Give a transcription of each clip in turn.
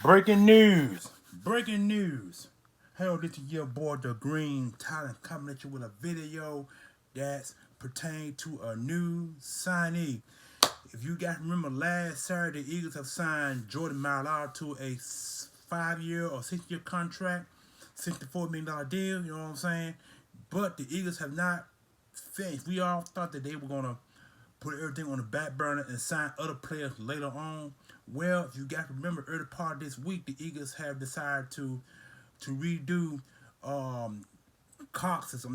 Breaking news. Breaking news. Hell, this is your boy, the Green Talent, coming at you with a video that's pertaining to a new signee. If you guys remember last Saturday, the Eagles have signed Jordan Mailata to a 5-year or 6-year contract, $64 million deal, you know what I'm saying? But the Eagles have not finished. We all thought that they were going to put everything on the back burner and sign other players later on. Well, if you got to remember, early part of this week, the Eagles have decided to redo Cox's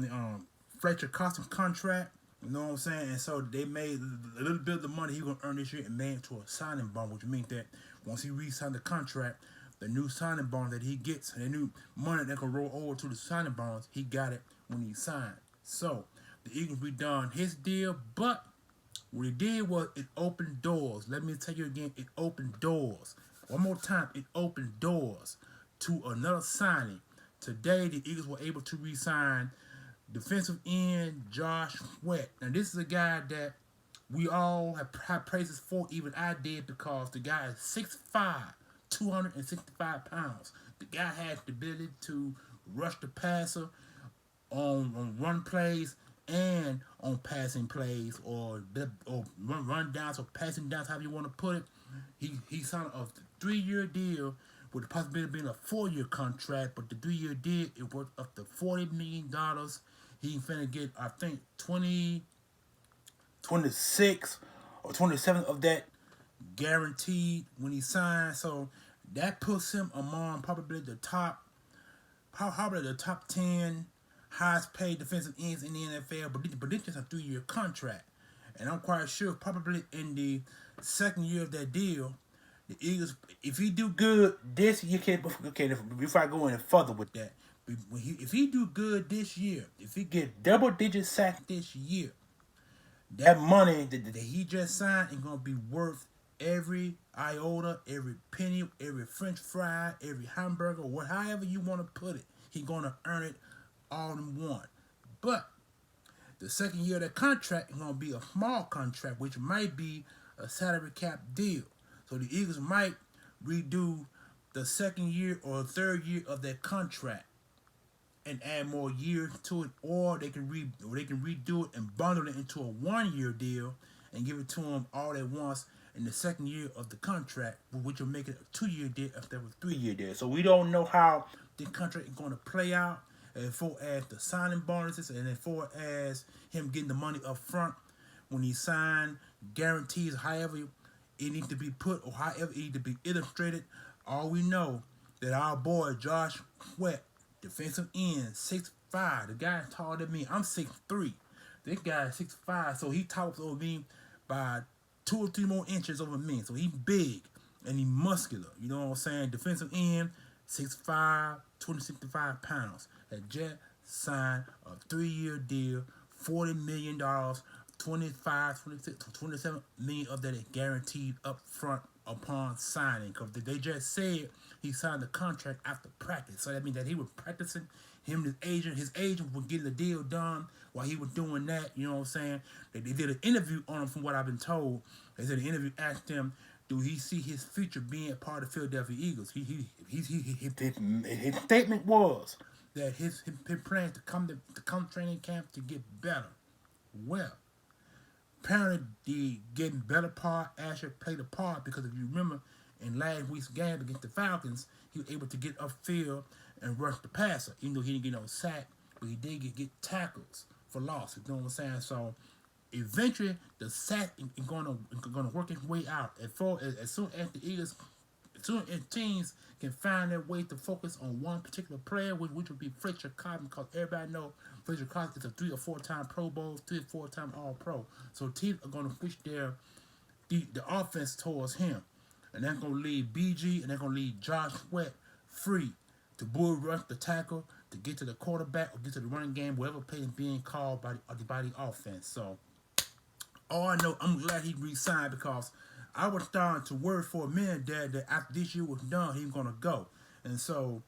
Fletcher Cox's contract. You know what I'm saying? And so they made a little bit of the money he gonna earn this year and made it to a signing bond, which means that once he re-signed the contract, the new signing bond that he gets, and the new money that can roll over to the signing bonds, he got it when he signed. So the Eagles redone his deal, but what it did was it opened doors. Let me tell you again, it opened doors. One more time, it opened doors to another signing. Today, the Eagles were able to re-sign defensive end Josh Sweat. Now, this is a guy that we all have praises for, even I did, because the guy is 6'5", 265 pounds. The guy has the ability to rush the passer on run plays and on passing plays or run downs or passing downs, however you want to put it. He signed a 3-year deal with the possibility of being a 4-year contract, but the 3-year deal it worth up to $40 million. He finna get, I think, 26 or 27 of that guaranteed when he signs. So that puts him among probably the top 10 highest paid defensive ends in the NFL, but this is a 3-year contract. And I'm quite sure probably in the second year of that deal, the Eagles, if he do good this year, okay, before I go any further with that, if he do good this year, if he get double-digit sacks this year, that money that he just signed is going to be worth every iota, every penny, every French fry, every hamburger, however you want to put it. He's going to earn it all in one. But the second year of that contract is going to be a small contract, which might be a salary cap deal. So the Eagles might redo the second year or third year of that contract and add more years to it, or they can redo it and bundle it into a 1-year deal and give it to them all at once in the second year of the contract, which will make it a 2-year deal instead of a 3-year deal. So we don't know how the contract is going to play out as far as the signing bonuses and as far as him getting the money up front when he signed, guarantees, however it needs to be put or however it needs to be illustrated. All we know that our boy Josh Sweat, defensive end, 6'5". The guy is taller than me. I'm 6'3". This guy is 6'5", so he towers over me by 2 or 3 more inches over me. So he's big and he's muscular. You know what I'm saying? Defensive end, 6'5", 265 pounds. That Jet signed a 3-year deal, $40 million, 25, 26, 27 million of that is guaranteed up front upon signing. Because they just said he signed the contract after practice. So that means that he was practicing. Him and his agent was getting the deal done while he was doing that. You know what I'm saying? They did an interview on him from what I've been told. They said the interview asked him, do he see his future being a part of the Philadelphia Eagles? His statement was that his plan to come training camp to get better. Well, apparently the getting better part actually played a part, because if you remember in last week's game against the Falcons, he was able to get upfield and rush the passer. Even though he didn't get no sack, but he did get tackles for loss. You know what I'm saying? So eventually the sack is gonna work its way out. As soon as the Eagles, as soon as teams can find their way to focus on one particular player, which would be Fletcher Cox, because everybody knows Fletcher Cox is a 3 or 4-time Pro Bowl, 3 or 4-time All-Pro. So teams are going to push the offense towards him, and that's going to leave BG and they're going to leave Josh Sweat free to bull rush the tackle, to get to the quarterback or get to the running game, whatever play is being called by the offense. So all I know, I'm glad he re-signed, because I was starting to worry for a minute that after this year was done, he was going to go. And so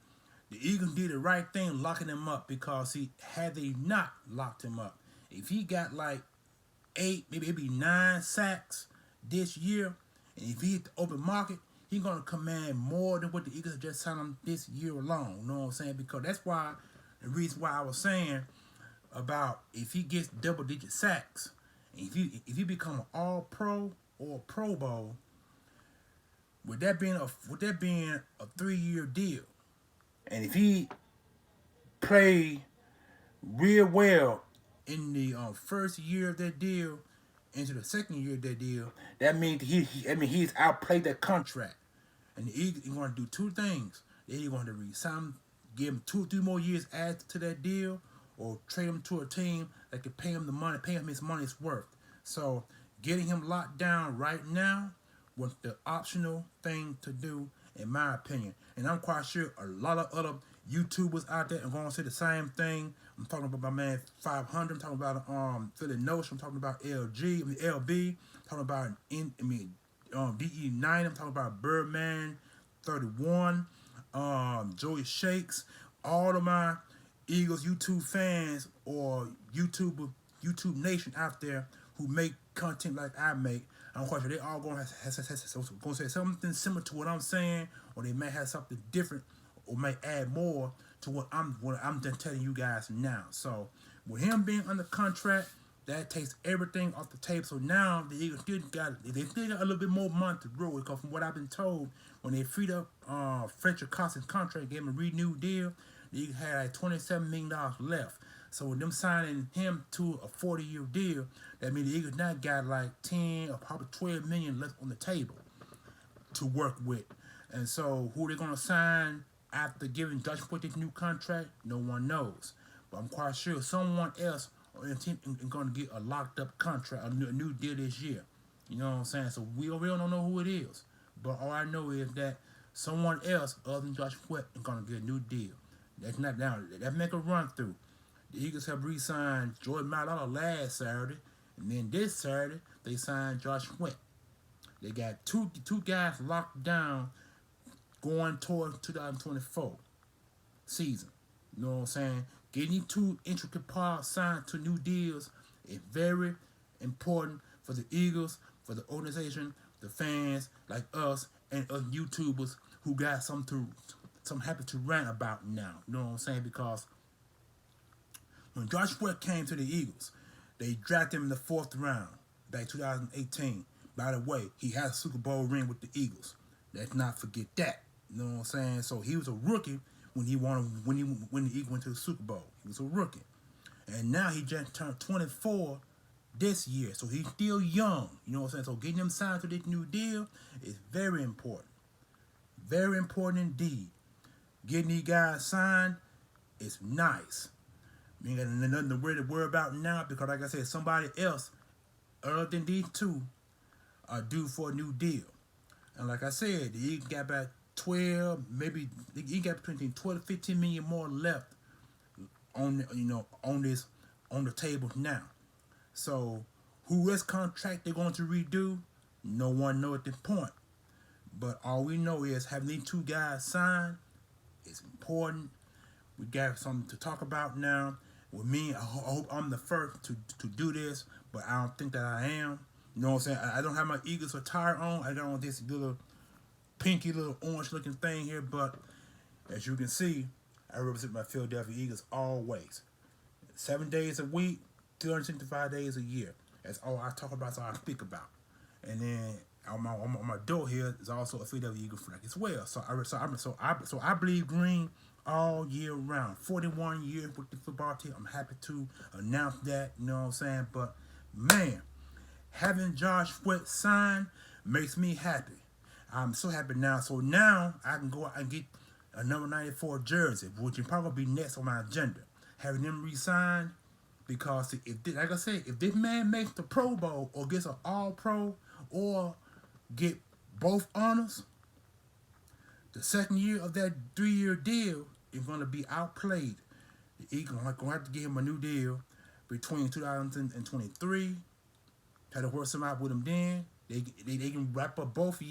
the Eagles did the right thing locking him up, because had they not locked him up, if he got like 8, maybe 9 sacks this year, and if he hit the open market, he's gonna command more than what the Eagles just signed him this year alone. You know what I'm saying? Because that's why the reason why I was saying about if he gets double digit sacks, if you become an All Pro or a Pro Bowl, with that being a 3-year deal, and if he play real well in the first year of that deal into the second year of that deal, that means he's outplayed that contract. And the Eagles are going to do two things. They're either going to resign, give him 2 or 3 more years added to that deal, or trade him to a team that can pay him the money, pay him his money's worth. So getting him locked down right now was the optional thing to do, in my opinion. And I'm quite sure a lot of other YouTubers out there are going to say the same thing. I'm talking about my man 500. I'm talking about Philly Notion. I'm talking about LB. I'm talking about DE9. I'm talking about Birdman 31. Joey Shakes. All of my Eagles YouTube fans or YouTube Nation out there who make content like I make, I'm quite sure they all going to say something similar to what I'm saying, or they may have something different, or may add more to what I'm just telling you guys now. So with him being under contract, that takes everything off the table. So now the Eagles still got a little bit more month to grow. Because from what I've been told, when they freed up Fletcher Cox's contract, gave him a renewed deal, the Eagles had like $27 million left. So with them signing him to a 40-year deal, that means the Eagles now got like 10 or probably 12 million left on the table to work with. And so who they're going to sign after giving Josh Sweat this new contract, no one knows. But I'm quite sure someone else on the team is going to get a locked-up contract, a new deal this year. You know what I'm saying? So we don't know who it is. But all I know is that someone else other than Josh Sweat is going to get a new deal. That's not down. That make a run through. The Eagles have re-signed Jordan Mailata last Saturday, and then this Saturday they signed Josh Sweat. They got two guys locked down going towards 2024 season. You know what I'm saying? Getting 2 intricate parts signed to new deals is very important for the Eagles, for the organization, the fans like us, and other YouTubers who got something happy to rant about now. You know what I'm saying? Because when Josh Sweat came to the Eagles, they drafted him in the 4th round back 2018. By the way, he had a Super Bowl ring with the Eagles. Let's not forget that. You know what I'm saying? So he was a rookie when the Eagles went to the Super Bowl. He was a rookie. And now he just turned 24 this year. So he's still young. You know what I'm saying? So getting him signed to this new deal is very important. Very important indeed. Getting these guys signed is nice. You ain't got nothing to worry about now because, like I said, somebody else other than these two are due for a new deal. And like I said, the Eagles got about 12, maybe the Eagles got between 12 to 15 million more left on the table now. So who else contract they're going to redo? No one knows at this point. But all we know is having these 2 guys signed is important. We got something to talk about now. With me, I hope I'm the first to do this, but I don't think that I am. You know what I'm saying? I don't have my Eagles attire on. I got on this little pinky little orange looking thing here, but as you can see, I represent my Philadelphia Eagles always. 7 days a week, 365 days a year. That's all I talk about, that's all I speak about. And then on my door here is also a Philadelphia Eagles flag as well. So I believe green all year round. 41 years with the football team. I'm happy to announce that. You know what I'm saying? But man, having Josh Sweat signed makes me happy. I'm so happy now. So now I can go out and get a number 94 jersey, which will probably be next on my agenda. Having them re-signed, because like I said, if this man makes the Pro Bowl or gets an All-Pro or get both honors, the second year of that 3-year deal is going to be outplayed. The Eagles are going to have to give him a new deal between 2023. Try to work some out with him then. They can wrap up both of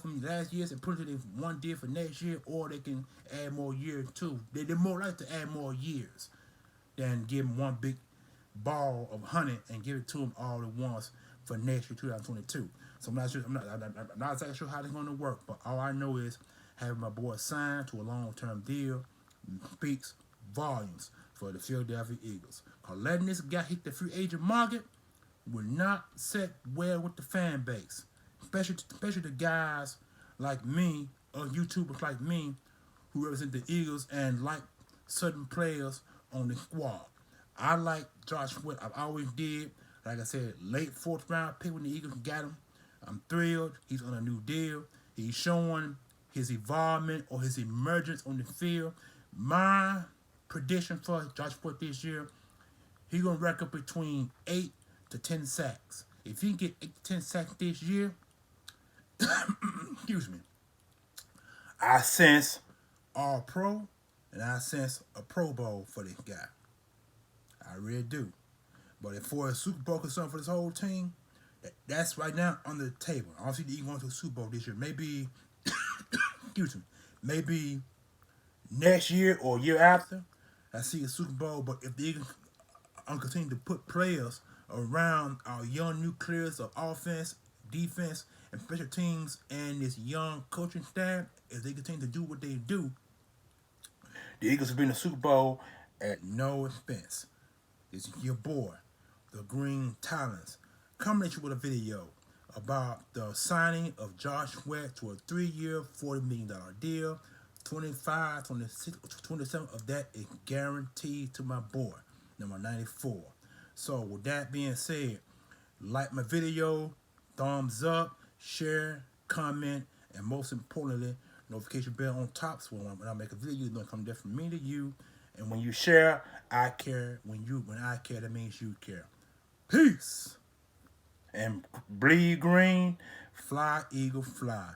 them last years, and put it in one deal for next year, or they can add more years too. They're more likely to add more years than give him one big ball of honey and give it to him all at once for next year, 2022. So I'm not sure. I'm not exactly sure how it's going to work. But all I know is having my boy signed to a long-term deal speaks volumes for the Philadelphia Eagles. Cause letting this guy hit the free agent market will not set well with the fan base, especially the guys like me, or YouTubers like me, who represent the Eagles and like certain players on the squad. I like Josh Sweat. I've always did. Like I said, late fourth round pick when the Eagles got him. I'm thrilled. He's on a new deal. He's showing his involvement or his emergence on the field. My prediction for Josh Sweat this year, he's gonna rack up between 8 to 10 sacks. If he can get 8 to 10 sacks this year, excuse me, I sense all pro and I sense a Pro Bowl for this guy. I really do. But if for a Super Bowl concern for this whole team, that's right now on the table. I don't see the Eagles going to the Super Bowl this year. Maybe, excuse me, maybe next year or year after, I see a Super Bowl. But if the Eagles continue to put players around our young nucleus of offense, defense, and special teams, and this young coaching staff, if they continue to do what they do, the Eagles will be in the Super Bowl at no expense. It's your boy, the Green Talons, coming at you with a video about the signing of Josh Sweat to a 3-year, $40 million deal. 25, 26, 27 of that is guaranteed to my boy, number 94. So with that being said, like my video, thumbs up, share, comment, and most importantly, notification bell on top, so when I make a video, it's gonna come there from me to you. And when you share, I care. When I care, that means you care. Peace. And bleed green, fly, eagle, fly.